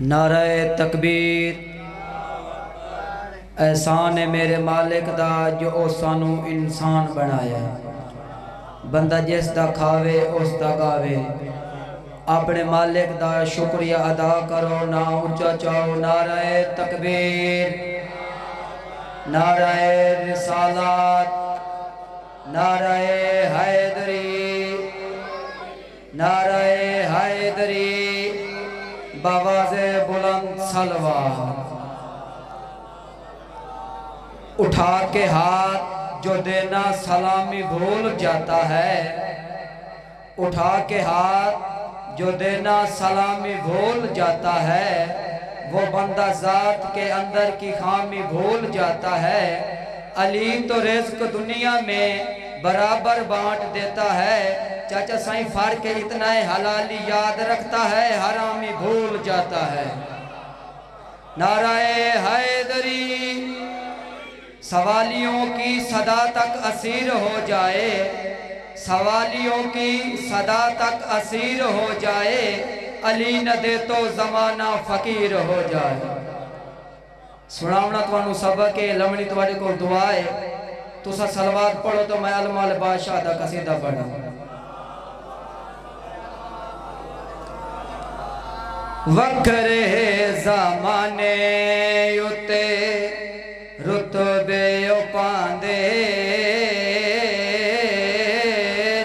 نعرہ تکبیر۔ احسان ہے میرے مالک دا جو او سانو انسان بنایا ہے۔ بندہ جس دا کھاوے اس دا گاوے، اپنے مالک دا شکریہ ادا کرو نا اونچا چاہو۔ نعرہ تکبیر، نعرہ رسالات، نعرہ حیدری، نعرہ حیدری، بآواز بلند صلوات۔ اٹھا کے ہاتھ جو دینا سلامی بھول جاتا ہے، اٹھا کے ہاتھ جو دینا سلامی بھول جاتا ہے، وہ بندہ ذات کے اندر کی خامی بھول جاتا ہے۔ علی تو رزق دنیا میں برابر بانٹ دیتا ہے، چاچا سائیں فرق اتنا ہے حلالی یاد رکھتا ہے، حرامی بھول جاتا ہے۔ نعرہ حیدری، سوالیوں کی صدا تک اسیر ہو جائے، سوالیوں کی صدا تک اسیر ہو جائے، علی نہ دے تو زمانہ فقیر ہو جائے۔ سناونا توانو سبق ہے، لمنی تواڈے کو دعا ہے، تسا صلوات پڑھو تو میں علمال بادشاہ دا قصیدہ پڑھا۔ وکرے زمانے اتے رتبے پاندے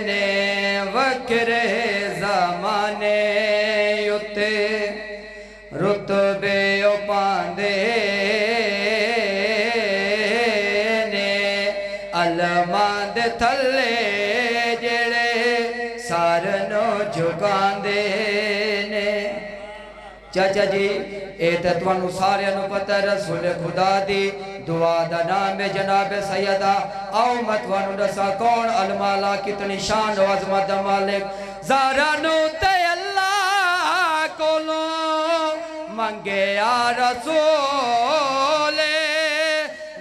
نے، وکرے زمانے اتے رتبے پاندے نے، علماء دے تھلے جڑے سارنو جھکاندے نے۔ چاچا جی اے تے توانو سارے نو پتہ رسول خدا دی دعا دا نام جناب سیدہ آؤ متوانو دسا کون المالا کتنی شان و عظمت دا مالک زارانو تے اللہ کولو منگے یا رسول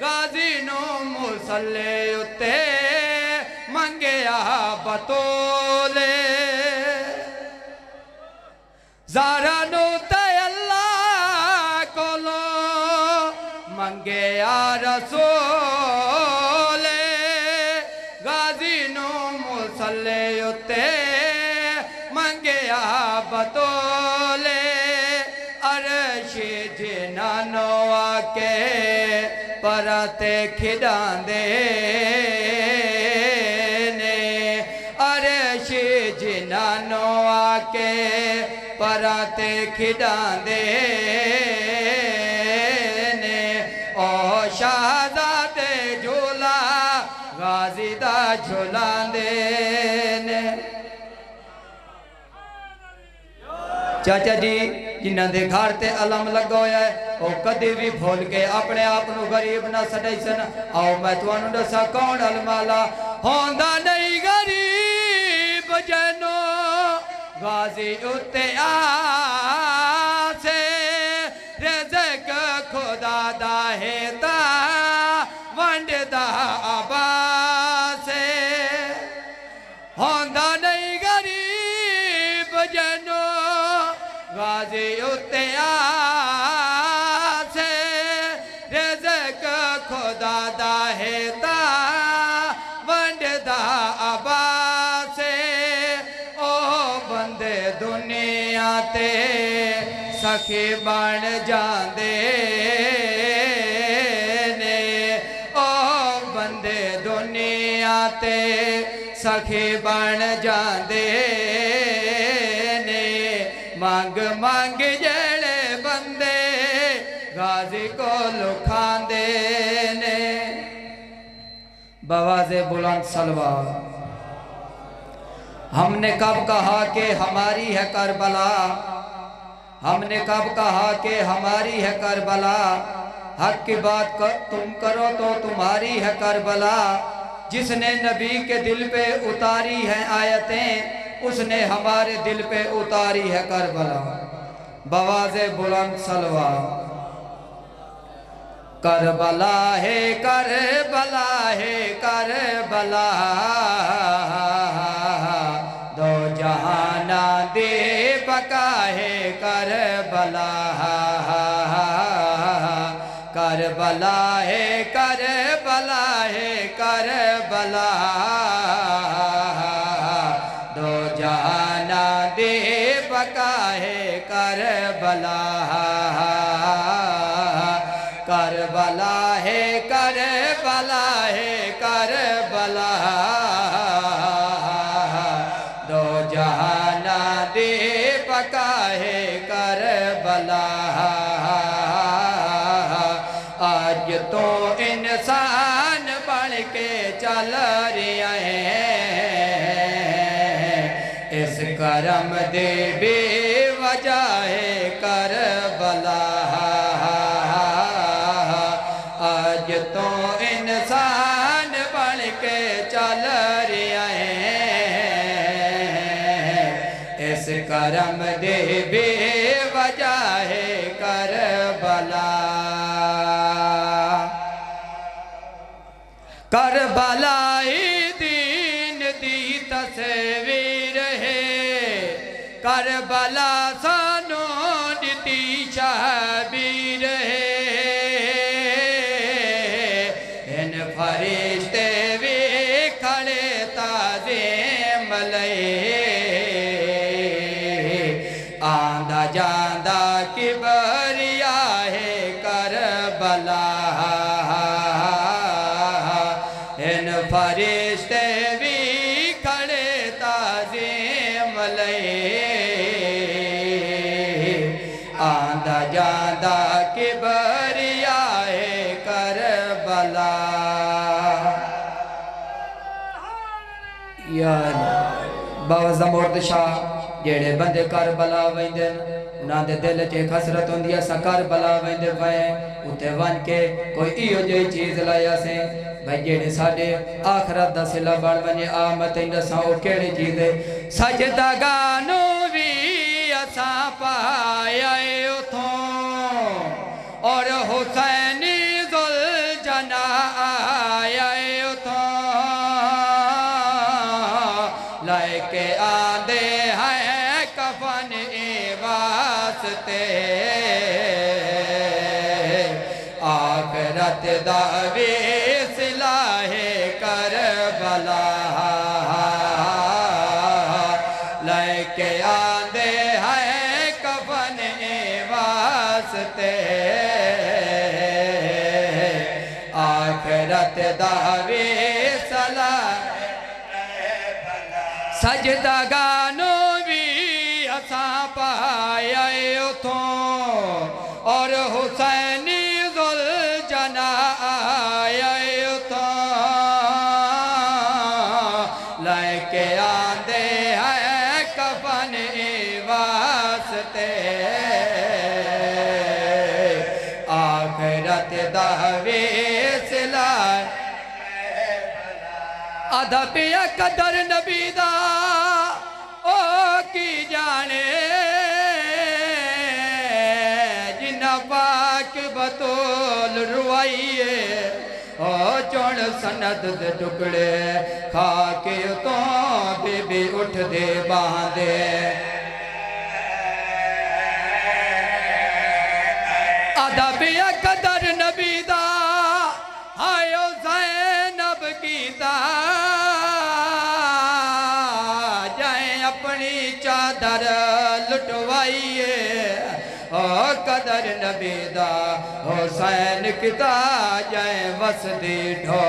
غازی نو مسلح اتے منگے یا بطولے زارانو تے منگے یا رسول غازی نو مسلح اتے منگے یا بطولے، عرش جنانو آکے پراتے کھڑاندے نے، عرش جنانو آکے پراتے کھڑاندے شہزادے جھولا غازی دا جھولاندے نے۔ چاچا جی جنہاں دے گھر تے علم لگویا ہے او کدی بھی بھول کے اپنے آپنو غریب نہ سڑائی سن۔ آؤ میں توانو دسا کون علمالا ہوندہ نہیں غریب جنو غازی اتے آسے، رزق خدا دا ہے ہوندہ نہیں غریب جنو غازی اتے آسے، رزق خدا دا ہے ونڈدہ عباسے، او بندے دنیا تے سخی بن جاندے نے، او بندے دنیا تے سخی بن جاندے نے، مانگ مانگ جڑے بندے غازی کو لکھاندے نے۔ بآواز بلند صلوات۔ ہم نے کب کہا کہ ہماری ہے کربلا، ہم نے کب کہا کہ ہماری ہے کربلا، حق کی بات تم کرو تو تمہاری ہے کربلا، جس نے نبی کے دل پہ اتاری ہیں آیتیں اس نے ہمارے دل پہ اتاری ہے کربلا۔ بآواز بلند صلوات۔ کربلا ہے کربلا ہے کربلا، دو جہانہ دے بقا ہے کربلا، کربلا ہے کربلا ہے کربلا دو جہانا دے بقا ہے کربلا کربلا ہے کربلا ہے کربلا دو جہانا دے بقا ہے کربلا آج تو انسان بن کے چل رہے ہیں اس کرم دے بے وجہ ہے کربلا آج تو انسان بن کے چل رہے ہیں اس کرم دے بے وجہ ہے کربلا کربلائی دین دی تصویر ہے کربلا سانو دتی شہبیر ہے ان فرشتے بھی کھڑے تعظیم لئے آندہ جاندہ کبریا ہے کربلا ان فرشتے بھی کھڑے تعظیم لئے آندہ جاندہ کبریا ہے کربلا بابا زمورد شاہ جیڑے بندے کربلا ویندن انہاں دے دل چے خسرت ہوندی ہے سا کربلا ویندے وے اتے ون کے کوئی ایو جئی چیز لایا سے بھائی جیڑے ساڑے آخرت دا صلہ بڑھ ونجے آمد اندساں او کیڑی چیز ہے سجدہ گانو بھی اساں پایا اتھوں اور حسینی ذوالجنا آیا اتھوں لائے کے آدھے ہیں کفن واسطے آخرت دعوی صلح کربلا لائے کے آدھے ہیں کفن واسطے آخرت دعوی صلح سجدہ گانو بھی اساں پایا اتھوں اور حسینی ذوالجنا آیا اتھوں لائے کے آندے ہیں کفن واسطے آخرت دعوی صلح آدھا پیا قدر نبی دا او کی جانے جنہ پاک بطول روائیے او چون سند دے ٹکڑے خاکے تو بی بی اٹھ دے باندے آدھا پیا قدر نبی دا آئیو زینب کی دا اپنی چادر لٹوائیے او قدر نبی دا حسین کتا جائیں وسدی ڈھو